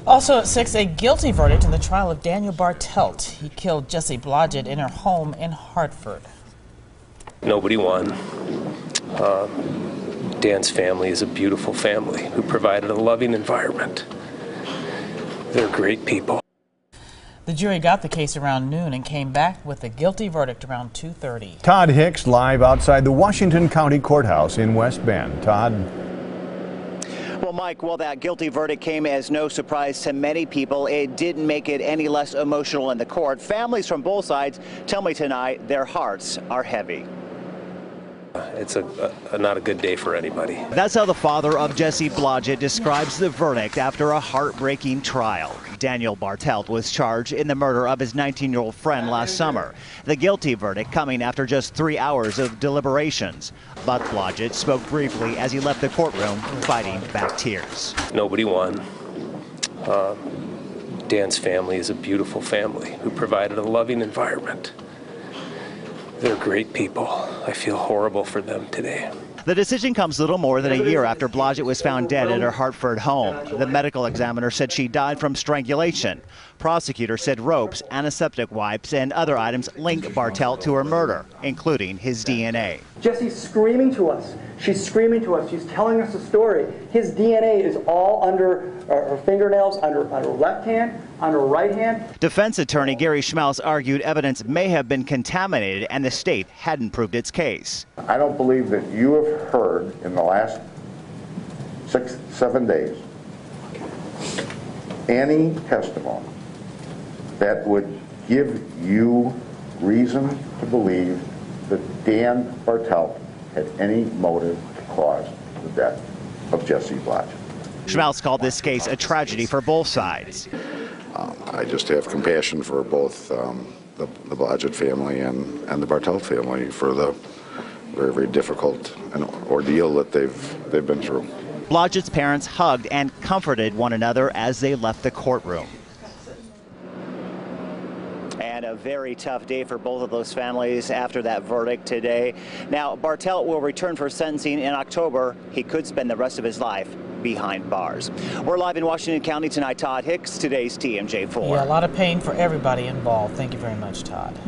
Also at 6, a guilty verdict in the trial of Daniel Bartelt. He killed Jessie Blodgett in her home in Hartford. Nobody won. Dan's family is a beautiful family who provided a loving environment. They're great people. The jury got the case around noon and came back with a guilty verdict around 2:30. Todd Hicks live outside the Washington County Courthouse in West Bend. Todd. Well, Mike, well, that guilty verdict came as no surprise to many people. It didn't make it any less emotional in the court. Families from both sides tell me tonight their hearts are heavy. It's not a good day for anybody. That's how the father of Jessie Blodgett describes the verdict after a heartbreaking trial. Daniel Bartelt was charged in the murder of his 19-year-old friend last summer. The guilty verdict coming after just 3 hours of deliberations. But Blodgett spoke briefly as he left the courtroom, fighting back tears. Nobody won. Dan's family is a beautiful family who provided a loving environment. They're great people. I feel horrible for them today. The decision comes little more than a year after Blodgett was found dead at her Hartford home. The medical examiner said she died from strangulation. Prosecutors said ropes, antiseptic wipes, and other items linked Bartelt to her murder, including his DNA. Jessie's screaming to us. She's screaming to us. She's telling us a story. His DNA is all under her fingernails, under her left hand, on her right hand. Defense attorney Gary Schmaus argued evidence may have been contaminated and the state hadn't proved its case. I don't believe that you have heard in the last 6-7 days any testimony that would give you reason to believe that Dan Bartelt had any motive to cause the death of Jessie Blodgett. Schmaus called this case a tragedy for both sides. I just have compassion for both the Blodgett family and the Bartelt family for the very, very difficult ordeal that they've been through. Blodgett's parents hugged and comforted one another as they left the courtroom. And a very tough day for both of those families after that verdict today. Now, Bartelt will return for sentencing in October. He could spend the rest of his life behind bars. We're live in Washington County tonight. Todd Hicks, today's TMJ4. Yeah, a lot of pain for everybody involved. Thank you very much, Todd.